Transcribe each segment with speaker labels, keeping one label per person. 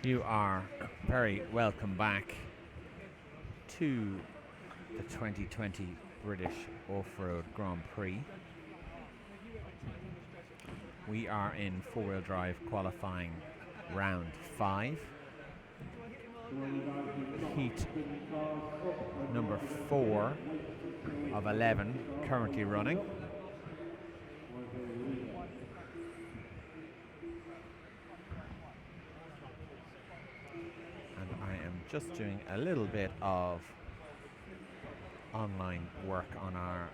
Speaker 1: You are very welcome back to the 2020 British Off-Road Grand Prix. We are in four-wheel drive qualifying round 5. Heat number 4 of 11 currently running. And I am just doing a little bit of online work on our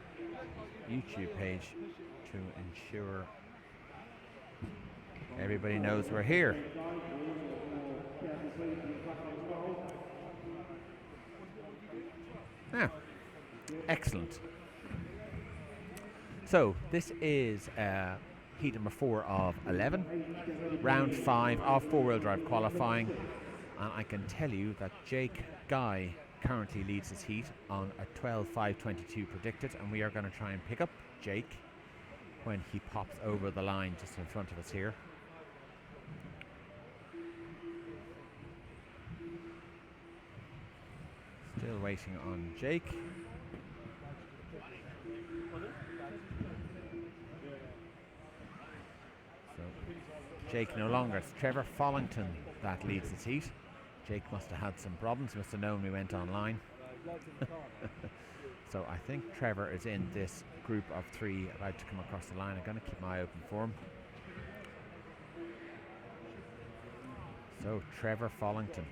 Speaker 1: YouTube page to ensure everybody knows we're here. Now, excellent. So this is heat number 4 of 11, round 5 of four-wheel drive qualifying, and I can tell you that Jake Guy currently leads his heat on a 12.522 predicted, and we are going to try and pick up Jake when he pops over the line just in front of us here. Still waiting on Jake. So Jake no longer. It's Trevor Follington that leads his heat. Jake must have had some problems, must have known we went online. So I think Trevor is in this group of 3 about to come across the line. I'm going to keep my eye open for him. So Trevor Follington.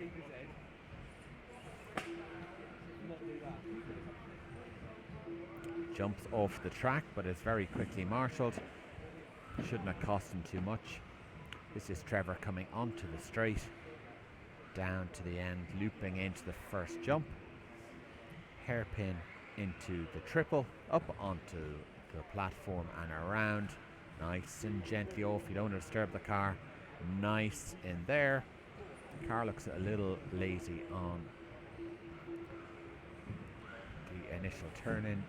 Speaker 1: Jumps off the track, but is very quickly marshalled. Shouldn't have cost him too much. This is Trevor coming onto the straight, down to the end, looping into the first jump, hairpin into the triple, up onto the platform and around. Nice and gently off. You don't want to disturb the car. Nice in there. Car looks a little lazy on the initial turn in.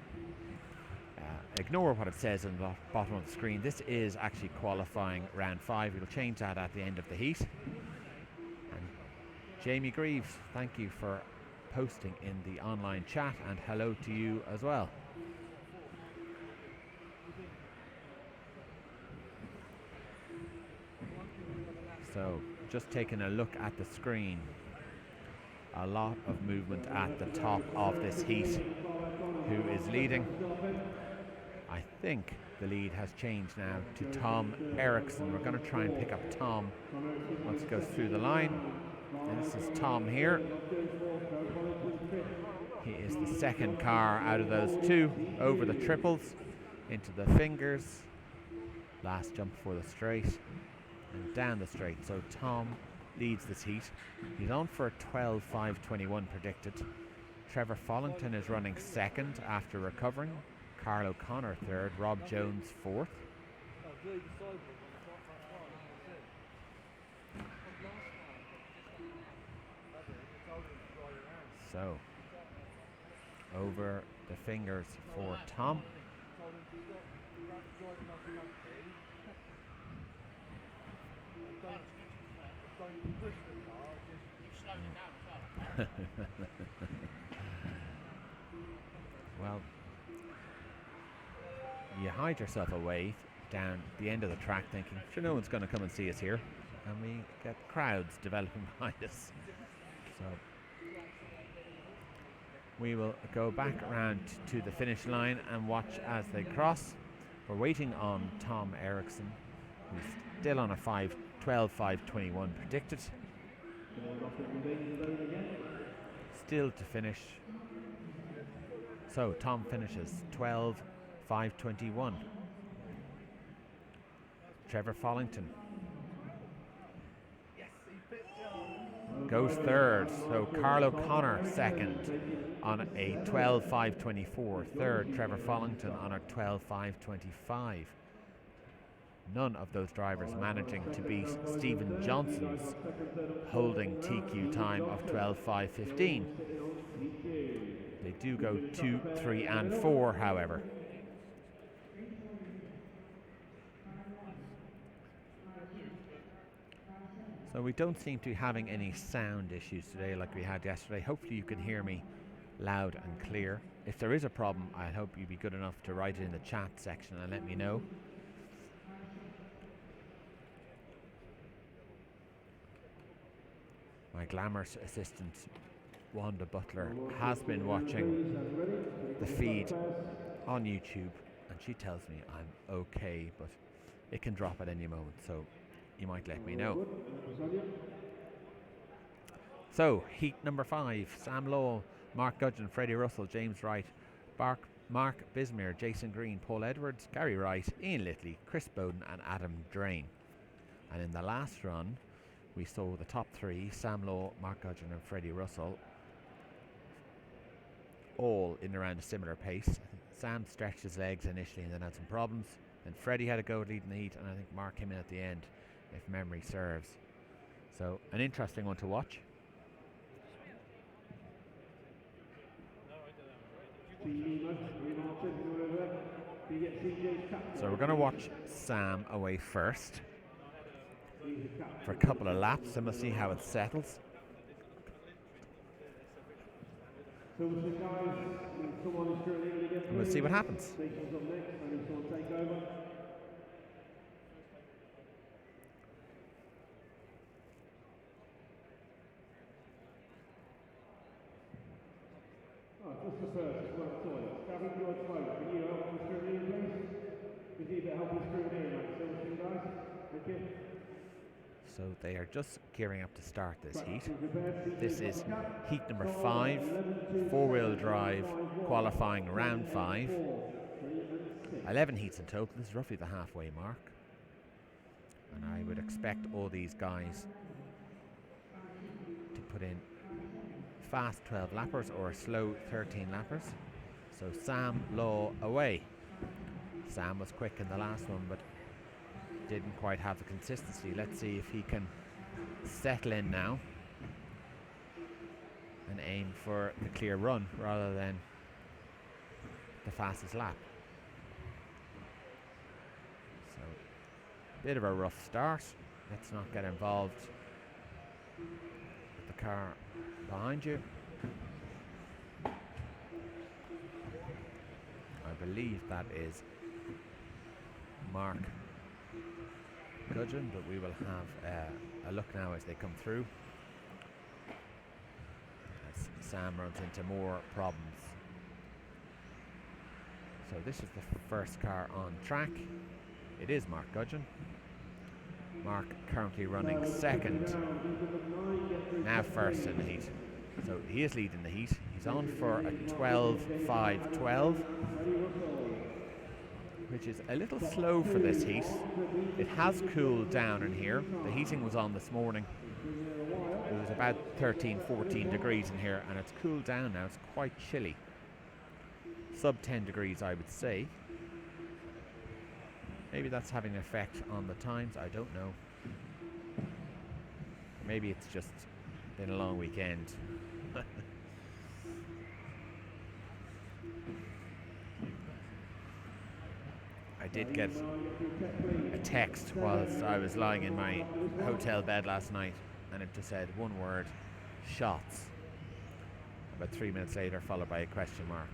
Speaker 1: Ignore what it says on the bottom of the screen. This is actually qualifying round 5. We'll change that at the end of the heat. And Jamie Greaves, thank you for posting in the online chat, and hello to you as well. So just taking a look at the screen, a lot of movement at the top of this heat. Who is leading? I think the lead has changed now to Tom Eriksson. We're going to try and pick up Tom once it goes through the line. And this is Tom here. He is the second car out of those 2 over the triples into the fingers. Last jump for the straight and down the straight. So Tom leads this heat. He's on for a 12.521 predicted. Trevor Follington is running second after recovering. Carl O'Connor third. Rob Jones fourth. So, over the fingers for Tom. Well, you hide yourself away down the end of the track thinking, sure, no one's going to come and see us here. And we get crowds developing behind us. So we will go back around to the finish line and watch as they cross. We're waiting on Tom Eriksson, who's still on a 12.521 predicted. Still to finish. So Tom finishes 12.521. Trevor Follington goes third. So Carl O'Connor second on a 12.524. Third, Trevor Follington on a 12.525. None of those drivers managing to beat Stephen Johnson's holding TQ time of 12.515. They do go 2, 3 and 4, however. So we don't seem to be having any sound issues today like we had yesterday. Hopefully you can hear me loud and clear. If there is a problem, I hope you'd be good enough to write it in the chat section and let me know. My glamorous assistant, Wanda Butler, has been watching the feed on YouTube, and she tells me I'm okay, but it can drop at any moment, so you might let me know. So, heat number 5, Sam Lowell, Mark Gudgeon, Freddie Russell, James Wright, Mark Bismere, Jason Green, Paul Edwards, Gary Wright, Ian Litley, Chris Bowden and Adam Drain. And in the last run, we saw the top 3, Sam Lowell, Mark Gudgeon and Freddie Russell, all in around a similar pace. Sam stretched his legs initially and then had some problems. Then Freddie had a go at leading the heat, and I think Mark came in at the end, if memory serves. So, an interesting one to watch. So we're going to watch Sam away first for a couple of laps, and we'll see how it settles. And we'll see what happens. So they are just gearing up to start this heat. This is heat number 5, 4-wheel drive, qualifying round 5. 11 heats in total. This is roughly the halfway mark. And I would expect all these guys to put in fast 12 lappers or slow 13 lappers. So Sam Law away. Sam was quick in the last one, but didn't quite have the consistency. Let's see if he can settle in now and aim for the clear run rather than the fastest lap. So, bit of a rough start. Let's not get involved with the car behind you. I believe that is Mark Gudgeon, but we will have a look now as they come through, as Sam runs into more problems. So this is the first car on track. It is Mark Gudgeon. Mark currently running second, now first in the heat. So he is leading the heat. He's on for a 12.5.12, which is a little slow for this heat. It has cooled down in here. The heating was on this morning. It was about 13, 14 degrees in here, and it's cooled down now. It's quite chilly. Sub 10 degrees, I would say. Maybe that's having an effect on the times. I don't know. Maybe it's just been a long weekend. I did get a text whilst I was lying in my hotel bed last night, and it just said one word: shots. About 3 minutes later, followed by a question mark.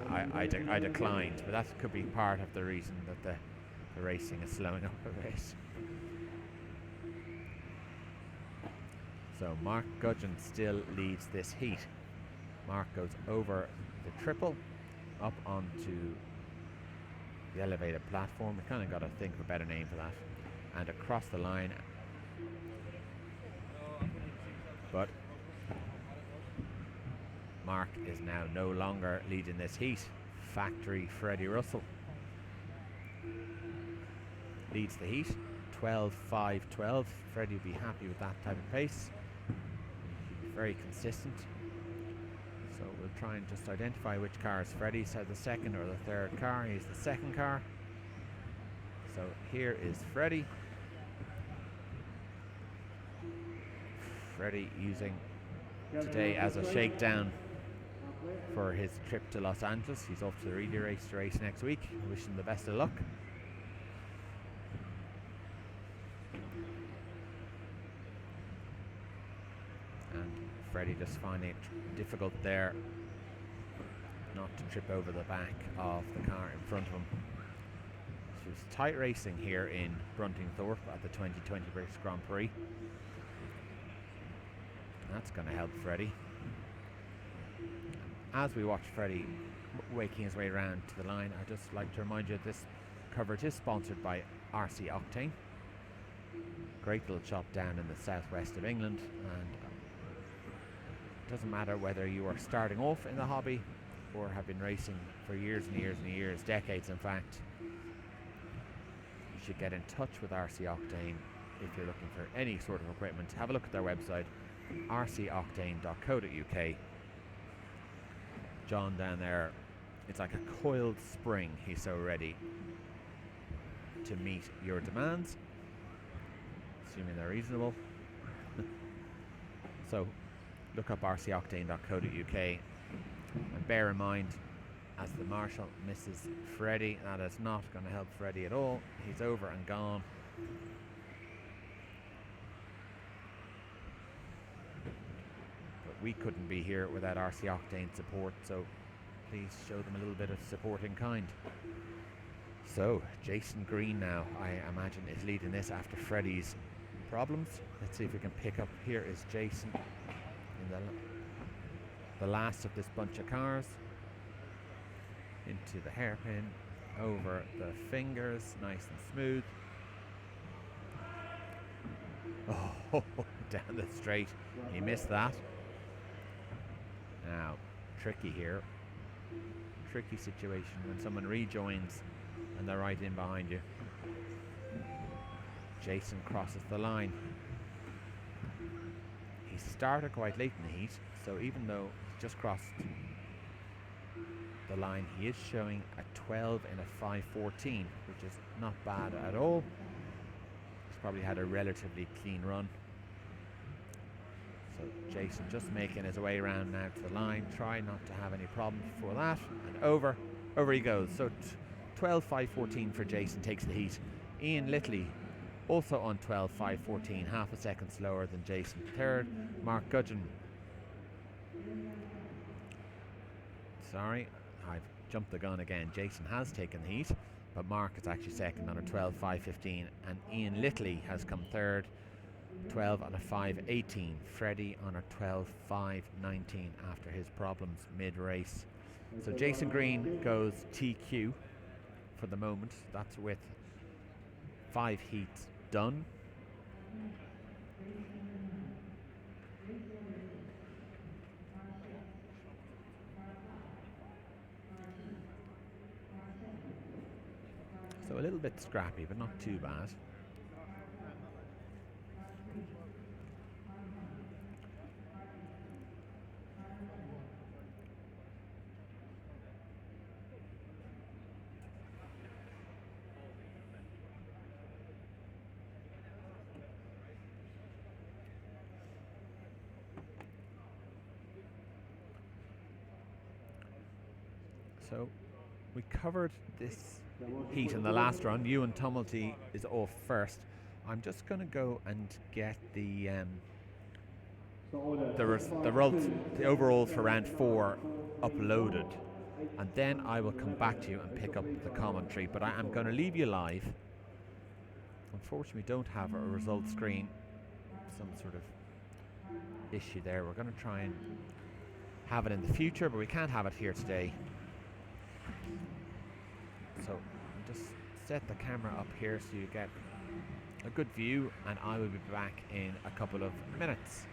Speaker 1: I declined, but that could be part of the reason that the racing is slowing up a bit. So Mark Gudgeon still leads this heat. Mark goes over the triple, up onto the elevated platform. We kind of got to think of a better name for that, and across the line. But Mark is now no longer leading this heat. Factory Freddie Russell leads the heat, 12.5.12. Freddie will be happy with that type of pace. Very consistent. So we'll try and just identify which car is Freddie's, the second or the third car. He's the second car. So here is Freddie. Freddie using today as a shakedown for his trip to Los Angeles. He's off to the Relay Race to race next week. Wish him the best of luck. Freddie just finding it difficult there not to trip over the back of the car in front of him. So it's tight racing here in Bruntingthorpe at the 2020 British Grand Prix. That's going to help Freddie. As we watch Freddie waking his way around to the line, I'd just like to remind you that this coverage is sponsored by RC Octane. Great little shop down in the southwest of England, and it doesn't matter whether you are starting off in the hobby or have been racing for years and years and years, decades in fact. You should get in touch with RC Octane if you're looking for any sort of equipment. Have a look at their website, rcoctane.co.uk. John down there, it's like a coiled spring. He's so ready to meet your demands, assuming they're reasonable. So look up rcoctane.co.uk and bear in mind, as the marshal misses Freddie, that is not going to help Freddie at all. He's over and gone. We couldn't be here without RC Octane support, so please show them a little bit of support in kind. So Jason Green now, I imagine, is leading this after Freddie's problems. Let's see if we can pick up. Here is Jason in the last of this bunch of cars. Into the hairpin, over the fingers, nice and smooth. Oh, down the straight. He missed that. Now, tricky here. Tricky situation when someone rejoins and they're right in behind you. Jason crosses the line. He started quite late in the heat, so even though he just crossed the line, he is showing a 12 in a 5:14, which is not bad at all. He's probably had a relatively clean run. So Jason just making his way around now to the line, try not to have any problems before that, and over he goes. So 12.514 for Jason takes the heat. Ian Littley also on 12.514, half a second slower than Jason. Third, Mark Gudgeon. Sorry, I've jumped the gun again. Jason has taken the heat, but Mark is actually second on a 12.515, and Ian Littley has come third, 12 on a 5.18. Freddie on a 12.519 after his problems mid-race. So Jason Green goes TQ for the moment. That's with 5 heats done. So a little bit scrappy, but not too bad. So we covered this heat in the last run. Ewan Tumulty is off first. I'm just going to go and get the overalls for round 4 uploaded, and then I will come back to you and pick up the commentary. But I am going to leave you live. Unfortunately, we don't have a result screen. Some sort of issue there. We're going to try and have it in the future, but we can't have it here today. So just set the camera up here so you get a good view, and I will be back in a couple of minutes.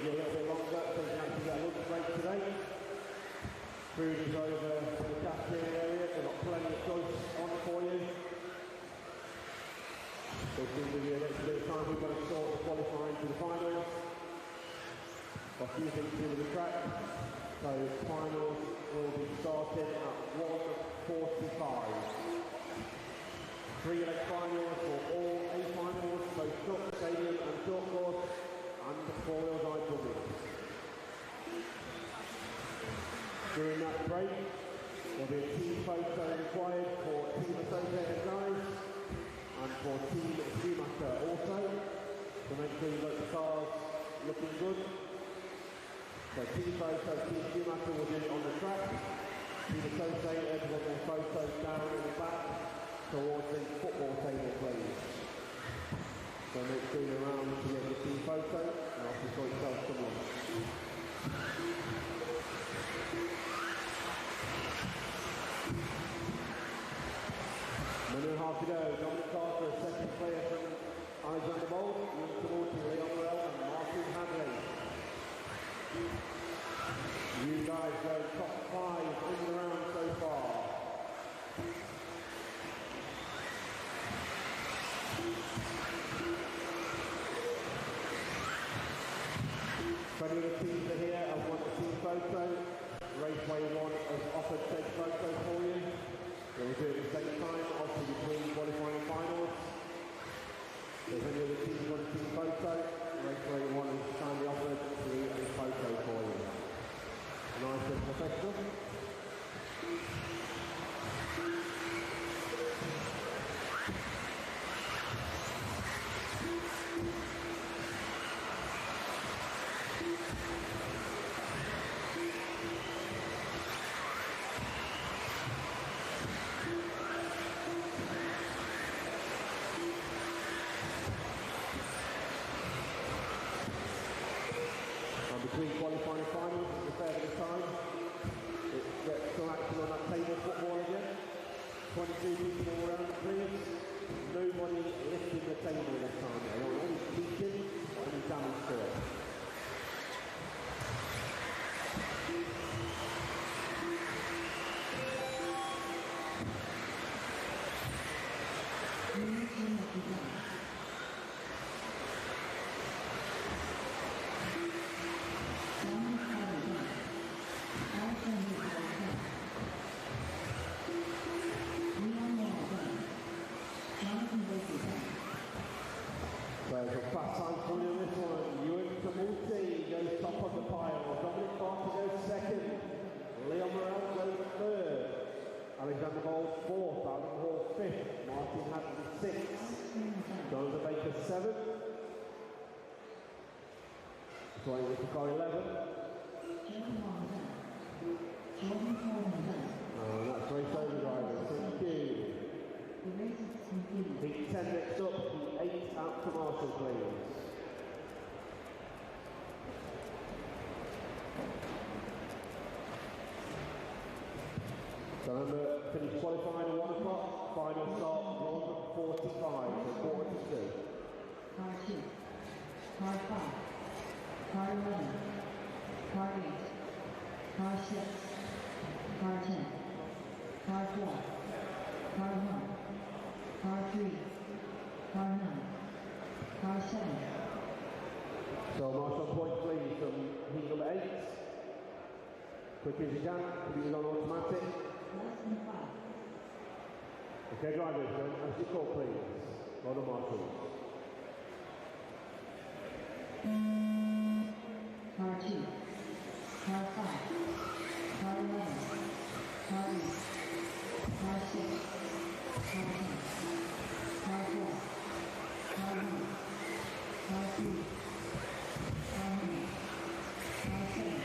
Speaker 2: you a little bit longer so you can actually get a lunch break today. Food is over in the cafeteria area, they've got plenty of choice on for you. So it's going to give you a little bit of time. We've got to sort the qualifying to the finals. Got a few things to do with the track. So finals will be starting at 1:45. 3 leg finals for all A finals, both short stadium and short course, and the 4-wheel drive doubles. During that break, there'll be a team photo required for Team Associated guys and for Team Schumacher also. So make sure you've got the cars looking good. So Team Photo, Team Schumacher will do it on the track. Team Associated will do photos down in the back towards the football table, please. So make sure you're around to get your team photo and also show yourself someone. Minute and a half to go. Dominic Carter, second player from Alexander Bolt, moving towards Leon Morel and Martin Hadley. You guys go top 5 in the round so far. Plenty of the teams are here and want a team photo. Raceway 1 has offered said photo for you. We'll do it at the same time, obviously between qualifying finals. So if any of the teams want a team photo, Raceway 1 has kindly offered to do a photo for you. Nice and professional. Between qualifying finals, it's a fair bit of time. It gets some action on that table football again. 22 people all around the place. Nobody lifting the table this time. They're all teaching and damage to it. So it's a fast time for you on this one. Ewan Tamulti goes top of the pile. Dominic Barker goes second. Leon Morel goes third. Alexander Bolt fourth. Alan Hall fifth. Martin Hatton sixth. Jonathan Baker seventh. Sorry, with the car 11. That's race over drivers. Thank you. Heat 10 next up, Heat 8 out to Marshall, please. So remember, finish qualifying at 1 o'clock, final start 1:45, so quarter to 2.
Speaker 3: Car 2, Car 5, Car 11, Car 8, Car 6, Car 10, Car 4, Car 1, Car 3, Car 9, Car 7.
Speaker 2: So march on point please from heat number 8. Quick as you can, computers on automatic.
Speaker 3: Less than 5.
Speaker 2: Okay drivers, as you call please. Well done marshals.
Speaker 3: Car 2, Car 5, Car 11, Car 8, Car 6, Car 10, Car 4, Car 1, Car 3, Car 9, Car 7.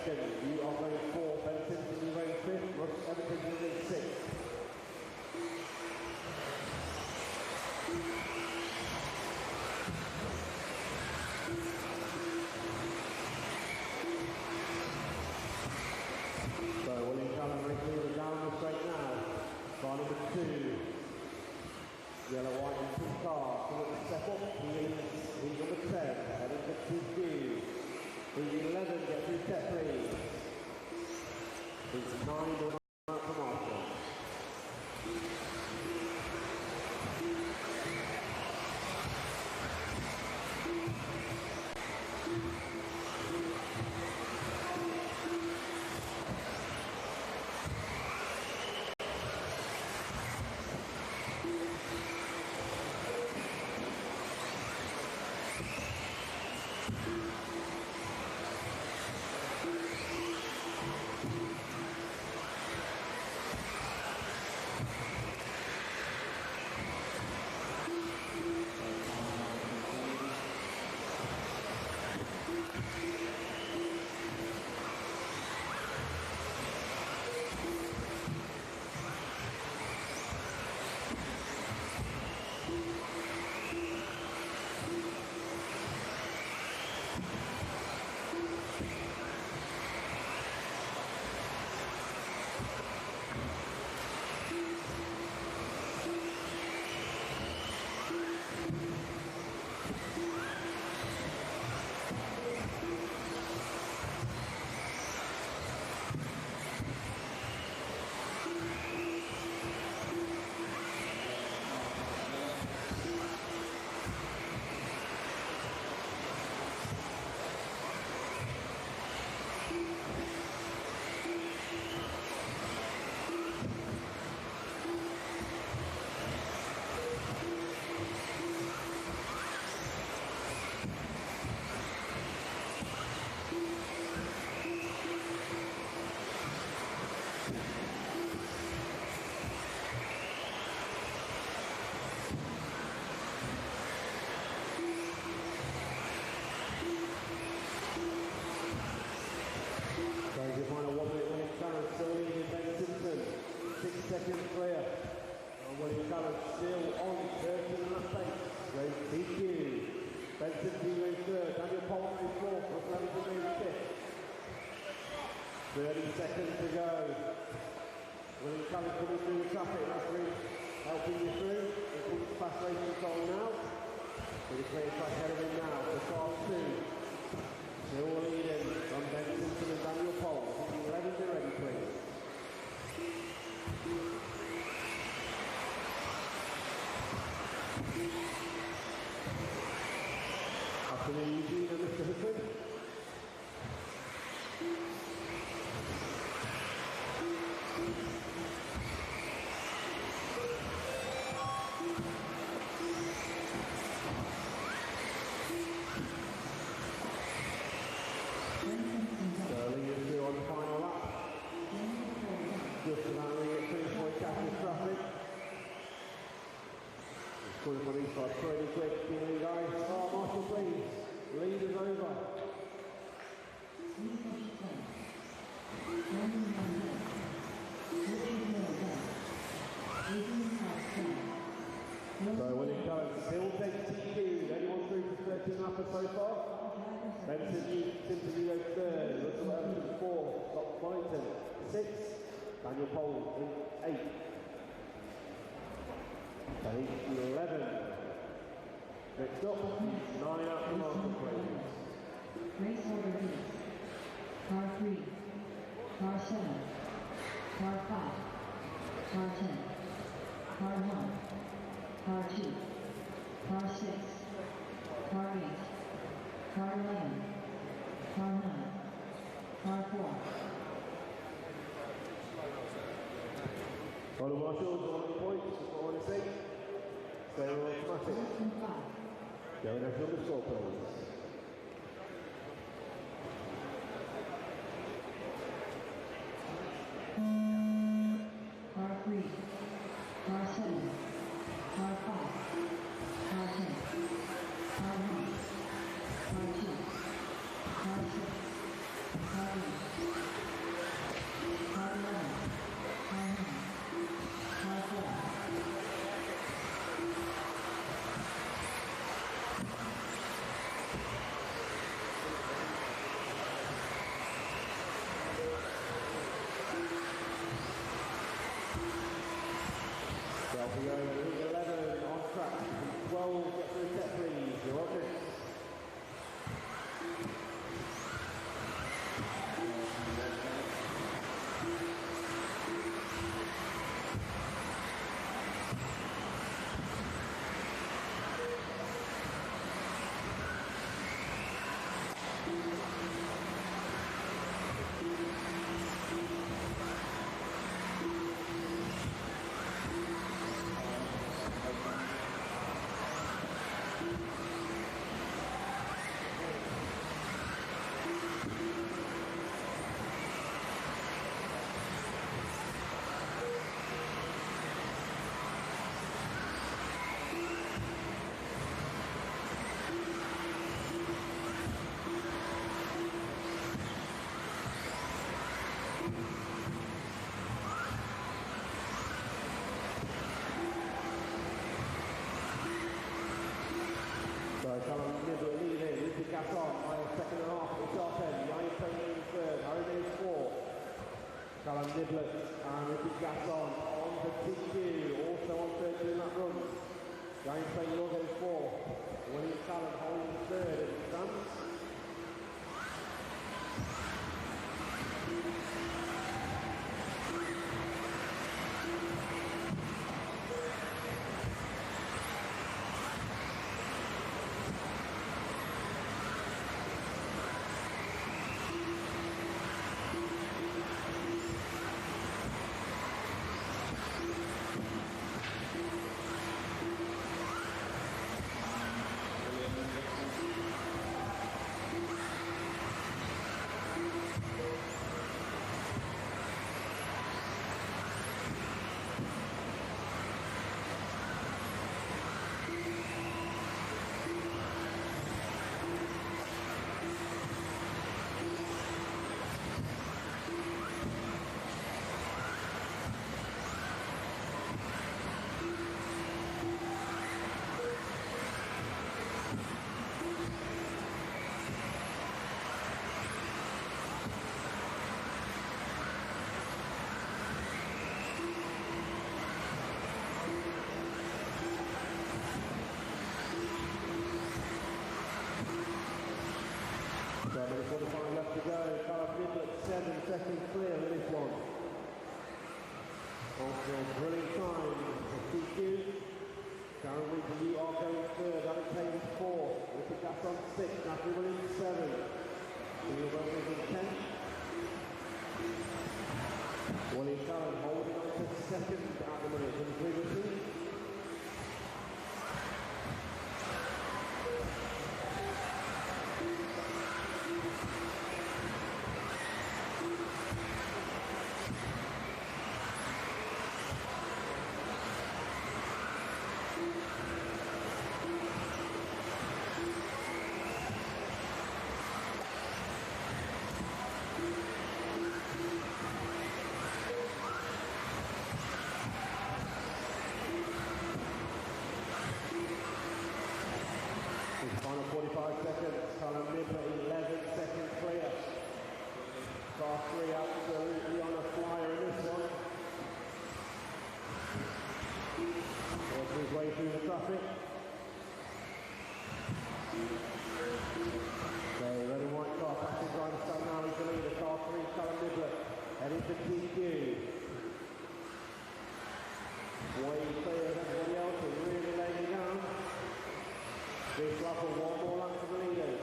Speaker 2: second. You are going fourth. Ben Simpson, you're going fifth. Russ Everton, you're going sixth. So William Cullen racing down the straight now. Car number 2. Yellow, white and pink car. So at the step up, he is number 10. Heading to 2Q. He's 11, get through step 3. He's 9 or 9 out from Arsenal. Seconds clear. And William Cullen still on 13 lap pace. Great DQ. Benson Dealing third. Daniel Pollard is fourth. Russ Levinson is fifth. 30 seconds to go. William Cullen coming through the traffic. That's really helping you through. It's the fast racing song now. With a clear track ahead of him now. The car 2. Still leading from Ben Simpson and Daniel Pollard. 11 be ready, please. Afternoon, Eugene and Mr. Hoodwin. Sterling is through on the final lap. Just about to get finished by catching traffic. It's coming from inside pretty quick, you guys. Oh, Marshall, please. Lead is over. So William Cullen still takes TQ. Anyone through to 13 lappers so far? Benson Simpson goes third. Russell Everton fourth. Scott Boynton sixth. Daniel Pollard in eighth. Page 11. Next up, 9 out from Marshall, please.
Speaker 3: Race order is car 3, car 7, car 5, car 10, car 1, car 2, car 6, car 8, car 11, car 9, car 4.
Speaker 2: All the marshals on the points, that's what I want to see. Stay on automatic. Go and have the score, please.
Speaker 3: Car 3, car 7, car 5, car 10, car 1, car 2, car 6, car 8,
Speaker 2: control, get through set please, you're up next. So Callum Niblett leading, with the gas on, mile second and a half at the top end, Ryan Trainer in third, Harry Mays fourth. Callum Niblett and with the gas on the TQ, also on third doing that run. Ryan Trainer goes fourth, William Callum holding third as it stands. So minute 45 left to go. Callum Niblett 7 seconds clear in this one. Also brilliant time for TQ. Darren Winter, you are going third. Alex Hayes 4th. With the gas on 6. Matthew Williams 7. Neil Williams in 10th. William Callum holding on to second at the minute in previously. Final 45 seconds, Callum Niblett 11 seconds clear. Car 3 absolutely on a flyer in this one. Working his way through the traffic. So red and white car passing driver stand now is the leader. Car 3, Callum Niblett heading to TQ. Way clear of everybody else and really laying it down. This lap of one more lap for the leaders.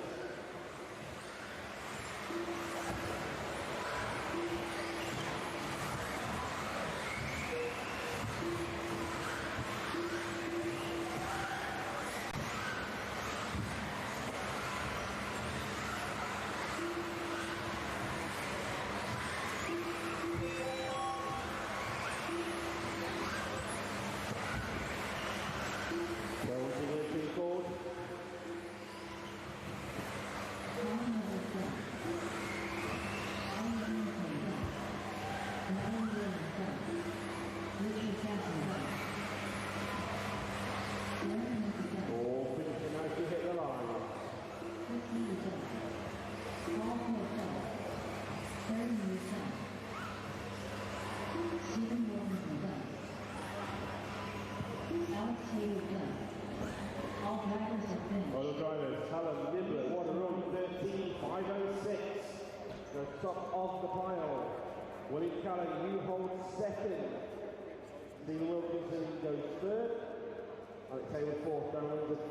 Speaker 2: So once again, called.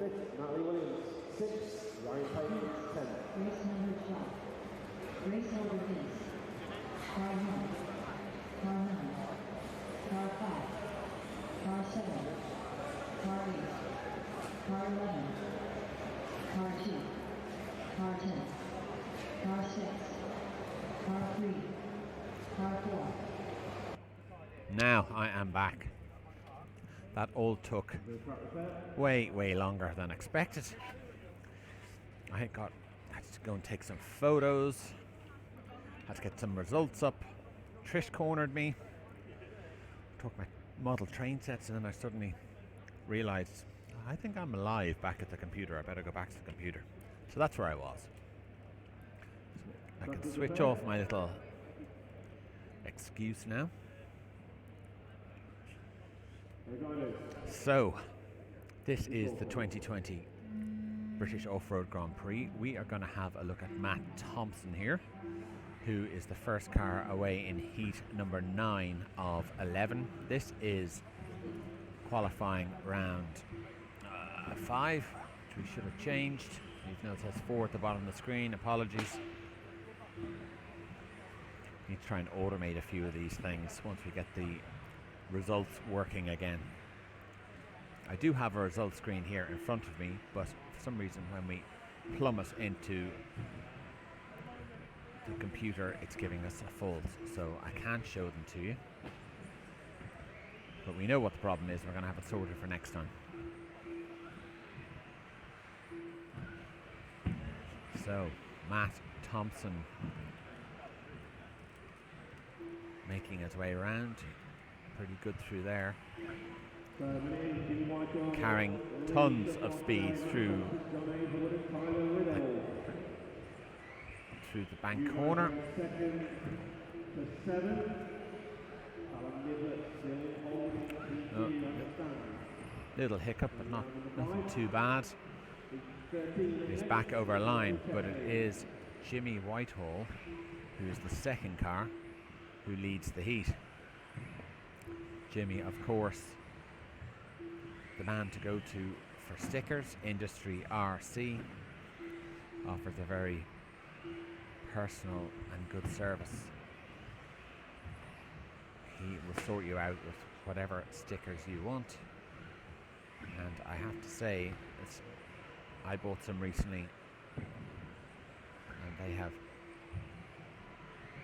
Speaker 2: 5th, Natalie Williams. 6th, Ryan Payton. 10th.
Speaker 3: Race number 12. Race order is car 1, car 9, car 5, car 7, car 8, car 11, car 2, car 10, car 6, car 3, car 4.
Speaker 1: Now I am back. That all took way longer than expected. I had to go and take some photos, had to get some results up. Trish cornered me, took my model train sets, and then I suddenly realised I think I'm alive back at the computer. I better go back to the computer. So that's where I was. I can switch off my little excuse now. So, this is the 2020 British Off-Road Grand Prix. We are going to have a look at Matt Thompson here, who is the first car away in heat number 9 of 11. This is qualifying round 5, which we should have changed. You've noticed it says 4 at the bottom of the screen. Apologies. Need to try and automate a few of these things once we get the results working again. I do have a results screen here in front of me, but for some reason when we plummet into the computer it's giving us a false, so I can't show them to you. But we know what the problem is, we're going to have it sorted for next time. So, Matt Thompson making his way around. Pretty good through there. Carrying tons of speed through the bank corner. Little hiccup, but nothing too bad. He's back over line, but it is Jimmy Whitehall, who is the second car, who leads the heat. Jimmy, of course, the man to go to for stickers. Industry RC offers a very personal and good service. He will sort you out with whatever stickers you want, and I have to say, I bought some recently and they have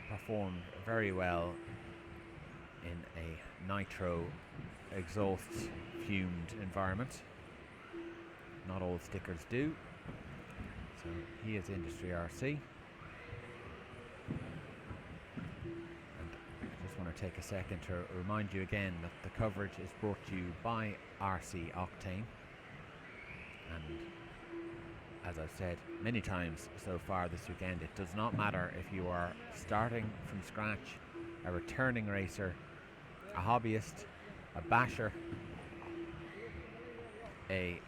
Speaker 1: performed very well in a nitro exhaust fumed environment. Not all stickers do. So he is Industry RC. And I just want to take a second to remind you again that the coverage is brought to you by RC Octane. And as I've said many times so far this weekend, it does not matter if you are starting from scratch, a returning racer, a hobbyist, a basher, a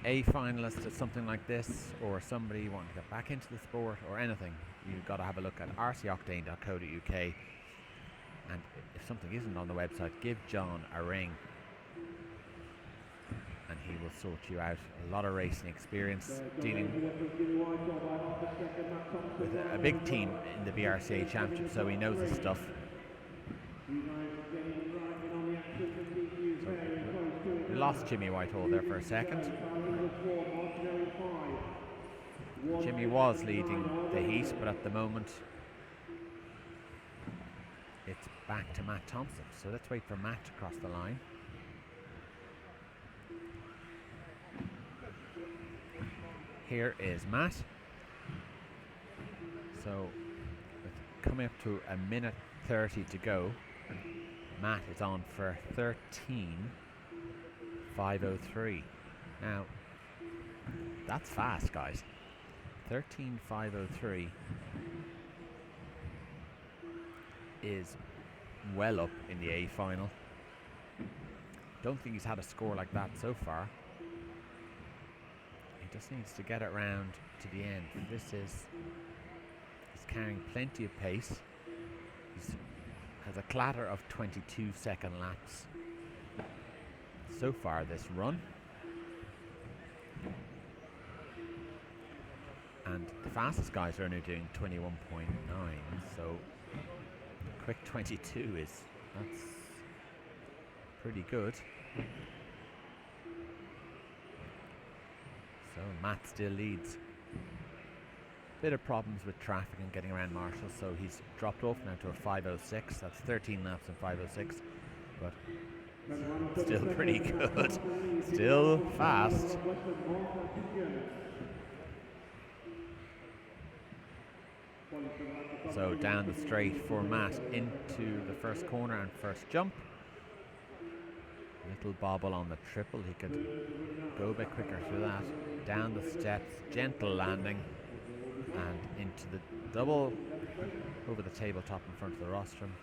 Speaker 1: finalist at something like this, or somebody wanting to get back into the sport or anything. You've got to have a look at rcoctane.co.uk, and if something isn't on the website, give John a ring and he will sort you out. A lot of racing experience, dealing with a big team in the BRCA Championship, so he knows his stuff. So we lost Jimmy Whitehall there for a second. Jimmy was leading the heat, but at the moment it's back to Matt Thompson. So let's wait for Matt to cross the line. Here is Matt. So coming up to a minute 30 to go. Matt is on for 13.503. Now, that's fast, guys. 13.503 is well up in the A final. Don't think he's had a score like that so far. He just needs to get it round to the end. He's carrying plenty of pace. He has a clatter of 22-second laps so far this run. and the fastest guys are only doing 21.9, so quick 22 that's pretty good. So Matt still leads. Bit of problems with traffic and getting around Marshall, so he's dropped off now to a 5:06. That's 13 laps in 5:06, but still pretty good. Still fast. So down the straight for Matt into the first corner and first jump. Little bobble on the triple. He could go a bit quicker through that. Down the steps, gentle landing, and into the double over the tabletop in front of the rostrum.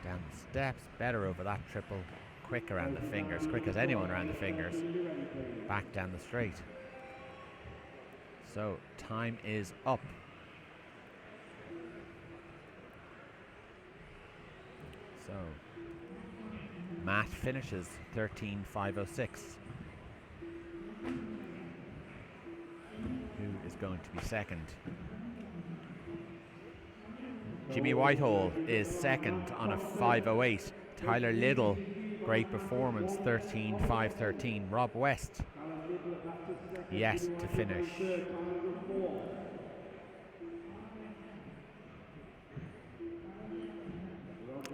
Speaker 1: Down the steps, better over that triple. Quick around the fingers, quick as anyone around the fingers. Back down the straight. So time is up. So Matt finishes 13.506. Who is going to be second? Jimmy Whitehall is second on a 5:08. Tyler Liddell, great performance, 13.513. Rob West, yet to finish.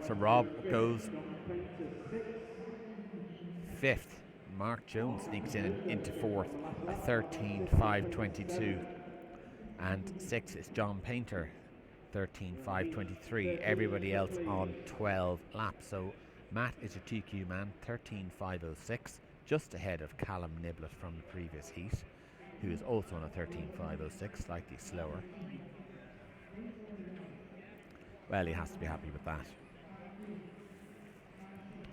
Speaker 1: So Rob goes fifth. Mark Jones sneaks into fourth, a 13.522. And sixth is John Painter, 13.523. Everybody else on 12 laps. So Matt is your TQ man, 13.506, just ahead of Callum Niblett from the previous heat, who is also on a 13.506, slightly slower. Well, he has to be happy with that.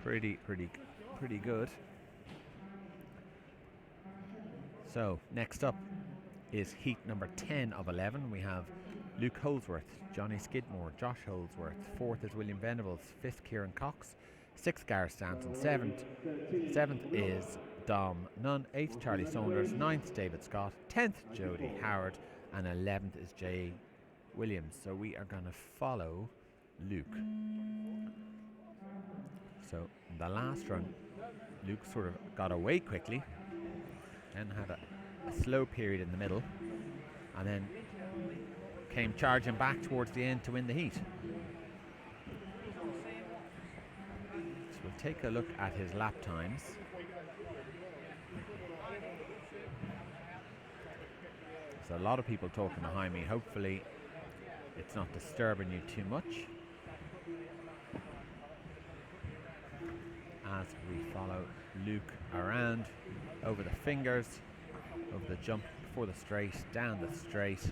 Speaker 1: Pretty good. So next up is heat number 10 of 11. We have Luke Holsworth, Johnny Skidmore, Josh Holsworth. Fourth is William Venables. Fifth, Kieran Cox. Sixth, Gareth Stanton. Seventh is Dom Nunn. Eighth, Charlie Saunders. Ninth, David Scott. 10th, Jody Howard. And 11th is Jay Williams. So we are going to follow Luke. So in the last run, Luke sort of got away quickly, then had a slow period in the middle, and then came charging back towards the end to win the heat. So we'll take a look at his lap times. There's a lot of people talking behind me. Hopefully it's not disturbing you too much as we follow Luke around over the fingers, over the jump before the straight, down the straight.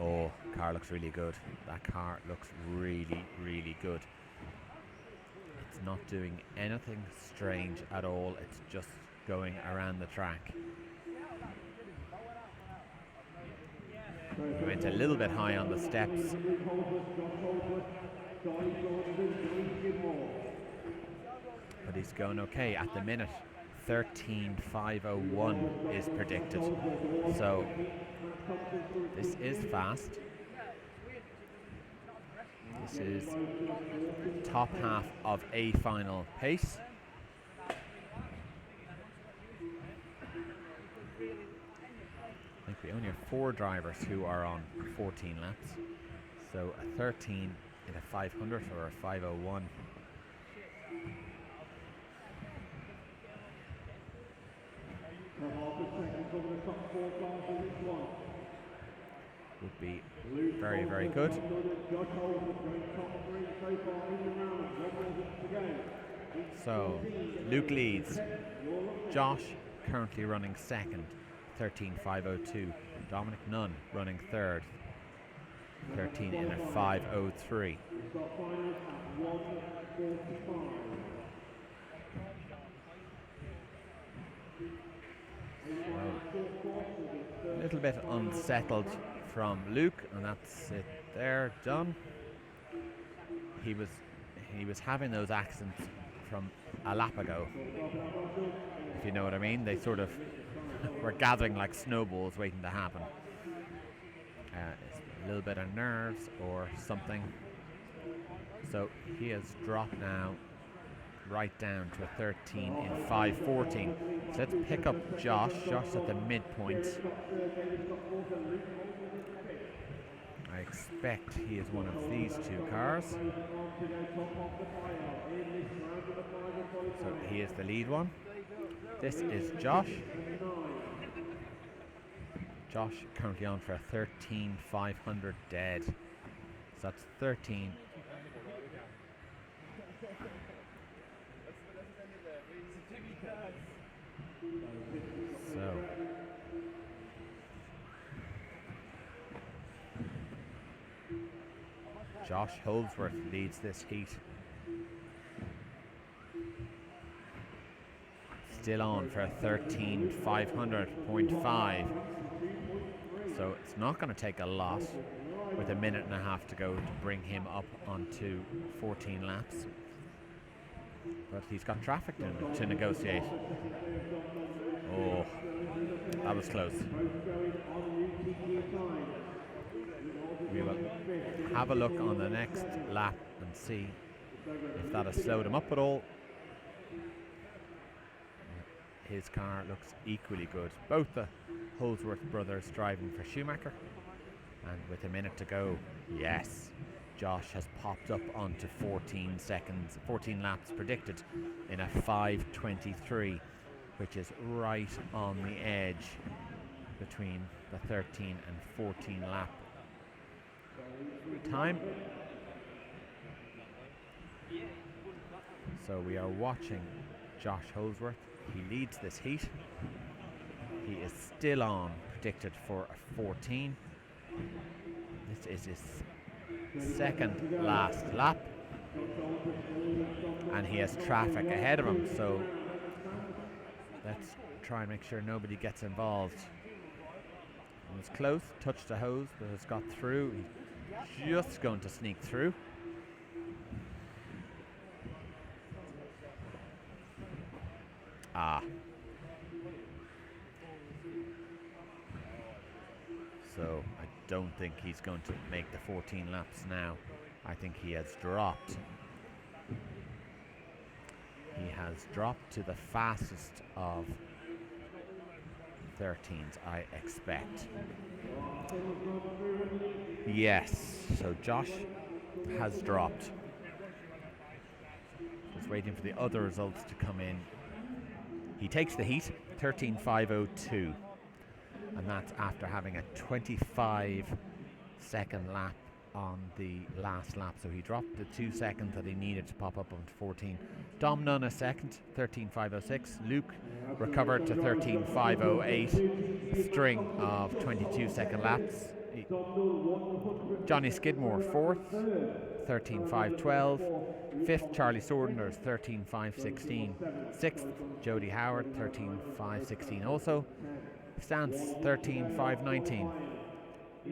Speaker 1: Oh, car looks really good. That car looks really good. It's not doing anything strange at all. It's just going around the track. He went a little bit high on the steps. But he's going okay at the minute. 13.501 is predicted. So this is fast. This is top half of a final pace. I think we only have 4 drivers who are on 14 laps. So a 13 in a 500 or a 501. Would be very good. So Luke leads. Josh currently running second, 13.502. Dominic Nunn running third, 13 in a 503. A little bit unsettled from Luke, and that's it there, done. He was having those accidents from a lap ago, if you know what I mean. They sort of we're gathering like snowballs waiting to happen. It's a little bit of nerves or something. So he has dropped now right down to a 13 in 5:14. So let's pick up Josh. Josh's at the midpoint. I expect he is one of these two cars. So he is the lead one. This is Josh. Josh currently on for a 13,500 dead. So that's 13. So Josh Holdsworth leads this heat. Still on for a 13,500.5. So it's not going to take a lot with a minute and a half to go to bring him up onto 14 laps. But he's got traffic to negotiate. Oh, that was close. We will have a look on the next lap and see if that has slowed him up at all. His car looks equally good. Both the Holdsworth brothers driving for Schumacher. And with a minute to go, yes, Josh has popped up onto 14 laps predicted in a 5:23, which is right on the edge between the 13 and 14 lap time. So we are watching Josh Holdsworth. He leads this heat. He is still on, predicted for a 14. This is his second last lap. And he has traffic ahead of him, so let's try and make sure nobody gets involved. It was close, touched the hose, but has got through. He's just going to sneak through. So I don't think he's going to make the 14 laps now. I think he has dropped. He has dropped to the fastest of 13s, I expect. Yes, so Josh has dropped. Just waiting for the other results to come in. He takes the heat, 13,502. And that's after having a 25-second lap on the last lap. So he dropped the 2 seconds that he needed to pop up onto 14. Dom Nunn a second, 13,506. Luke recovered to 13,508. String of 22-second laps. Johnny Skidmore fourth, 13,512. Fifth, Charlie Sordeners, 13,516. Sixth, Jody Howard, 13,516 also. Stance 13,519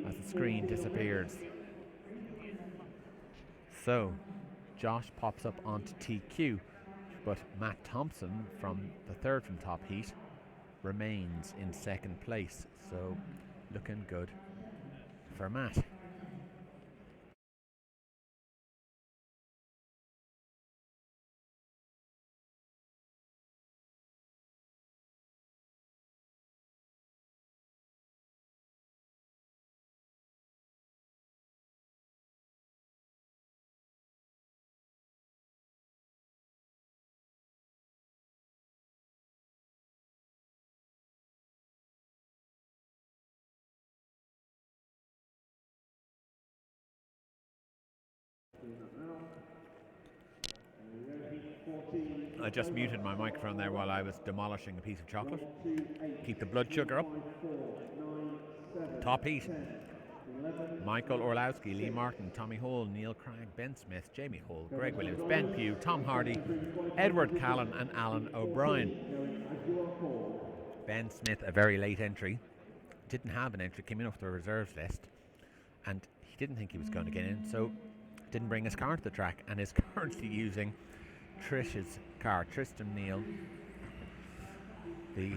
Speaker 1: as the screen disappears. So Josh pops up onto TQ, but Matt Thompson from the third from top heat remains in second place. So looking good for Matt. I just muted my microphone there while I was demolishing a piece of chocolate. Keep the blood sugar up. Top heat. Michael Orlowski, Lee Martin, Tommy Hall, Neil Craig, Ben Smith, Jamie Hall, Greg Williams, Ben Pugh, Tom Hardy, Edward Callan and Alan O'Brien. Ben Smith, a very late entry. Didn't have an entry, came in off the reserves list. And he didn't think he was going to get in, so didn't bring his car to the track and is currently using Trish's car, Tristan Neal, the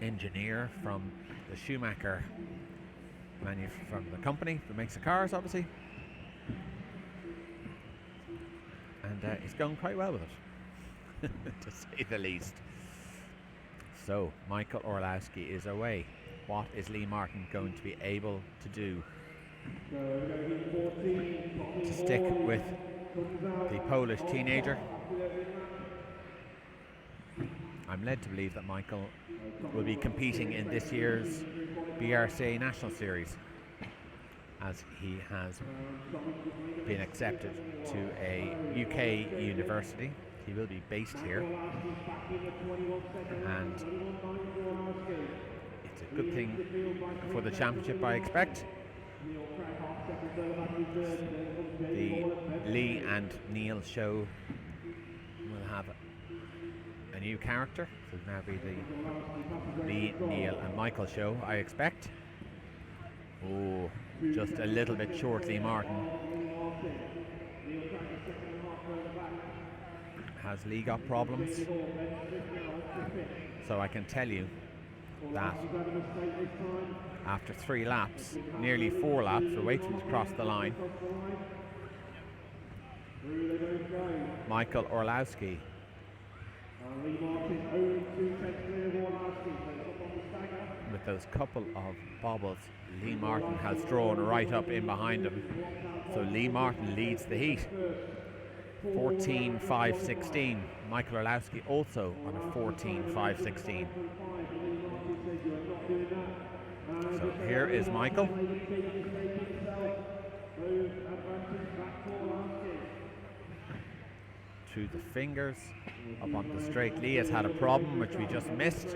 Speaker 1: engineer from the Schumacher from the company that makes the cars, obviously. And he's going quite well with it, to say the least. So, Michael Orlowski is away. What is Lee Martin going to be able to do to stick with the Polish teenager? I'm led to believe that Michael will be competing in this year's BRCA National Series, as he has been accepted to a UK university. He will be based here, and it's a good thing for the championship, I expect. The Lee and Neil show will have a new character, so it'll now be the Lee, Neil and Michael show, I expect. Oh, just a little bit short, Lee Martin. Has Lee got problems? So I can tell you that after 3 laps, nearly 4 laps, we're waiting to cross the line. Michael Orlowski with those couple of bobbles, Lee Martin has drawn right up in behind him. So Lee Martin leads the heat. 14.5.16. Michael Orlowski also on a 14.5.16. So here is Michael. Through the fingers up on the straight. Lee has had a problem which we just missed.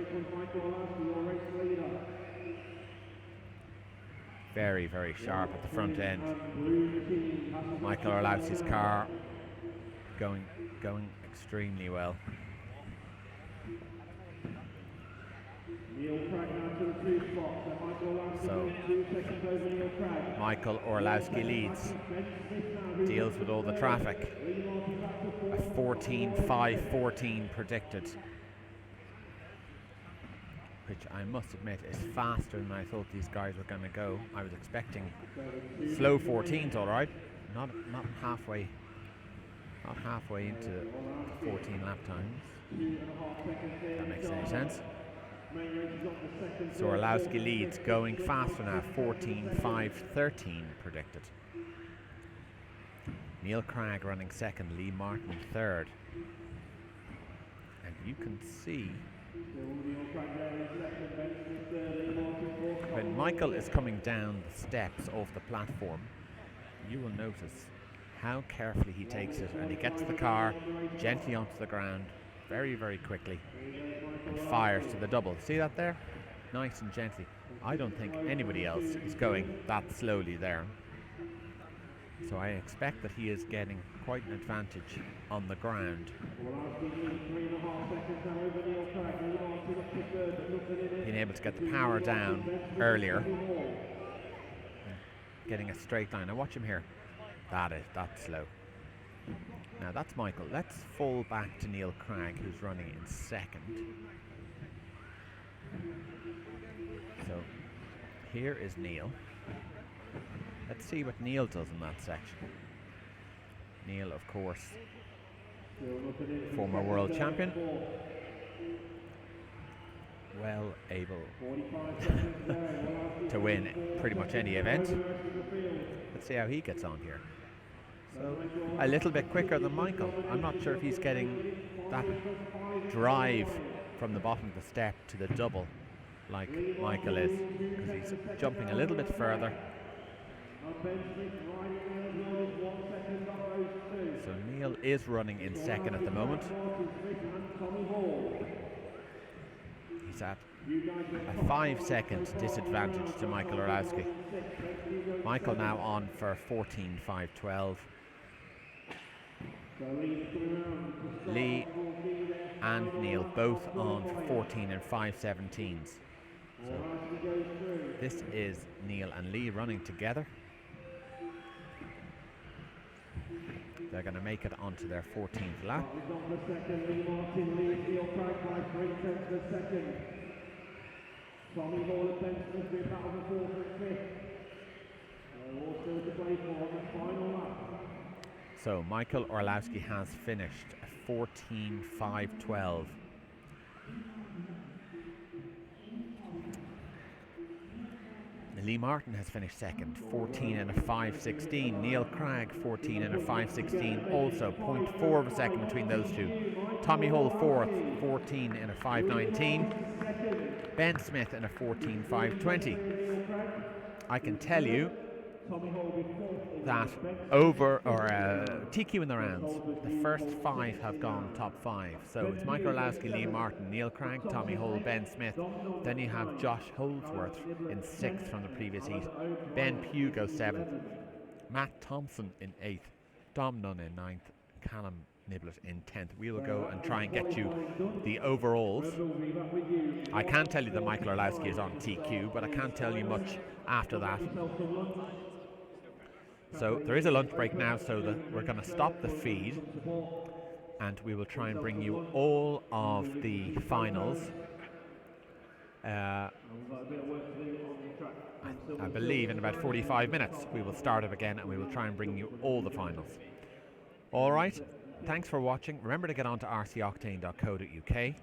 Speaker 1: Very, very sharp at the front end. Michael Orlowski's car going extremely well. So Michael Orlowski leads, deals with all the traffic. A 14.5.14 predicted, which I must admit is faster than I thought these guys were going to go. I was expecting slow 14s, all right, not halfway into the 14 lap times. If that makes any sense. So Orlowski leads, going faster now, 14.5.13 predicted. Neil Cragg running second, Lee Martin third. And you can see when Michael is coming down the steps off the platform, you will notice how carefully he takes it, and he gets the car gently onto the ground very, very quickly and fires to the double. See that there? Nice and gently. I don't think anybody else is going that slowly there. So I expect that he is getting quite an advantage on the ground. Being able to get the power down earlier. Getting a straight line. Now watch him here. That's slow. Now that's Michael. Let's fall back to Neil Cragg, who's running in second. So here is Neil. Let's see what Neil does in that section. Neil, of course, former world champion. Well able to win pretty much any event. Let's see how he gets on here. So a little bit quicker than Michael. I'm not sure if he's getting that drive from the bottom of the step to the double like Michael is, because he's jumping a little bit further. So Neil is running in second at the moment. He's at a 5-second disadvantage to Michael Orlowski. Michael now on for 14.5.12. Lee and Neil both on for 14 and 5.17s. So this is Neil and Lee running together. They're going to make it onto their 14th lap.
Speaker 2: Tommy Hall and Ben Smith will battle for fourth and fifth. All still to play for on the final lap.
Speaker 1: So Michael Orlowski has finished 14.5.12. Lee Martin has finished second, 14 and a 5.16. Neil Cragg, 14 and a 5.16. Also 0.4 of a second between those two. Tommy Hull fourth, 14 and a 5.19. Ben Smith in a 14.5.20. I can tell you that TQ in the rounds, the first 5 have gone top 5. So it's Mike Orlowski, Lee Martin, Neil Crank, Tommy Hull, Ben Smith. Then you have Josh Holdsworth in 6th from the previous heat. Ben Pugh goes 7th. Matt Thompson in 8th. Dom Nunn in 9th. Callum Niblett in 10th. We will go and try and get you the overalls. I can't tell you that Michael Orlowski is on TQ, but I can't tell you much after that. So there is a lunch break now, so that we're going to stop the feed and we will try and bring you all of the finals. I believe in about 45 minutes we will start it again and we will try and bring you all the finals. All right, thanks for watching. Remember to get on to rcoctane.co.uk.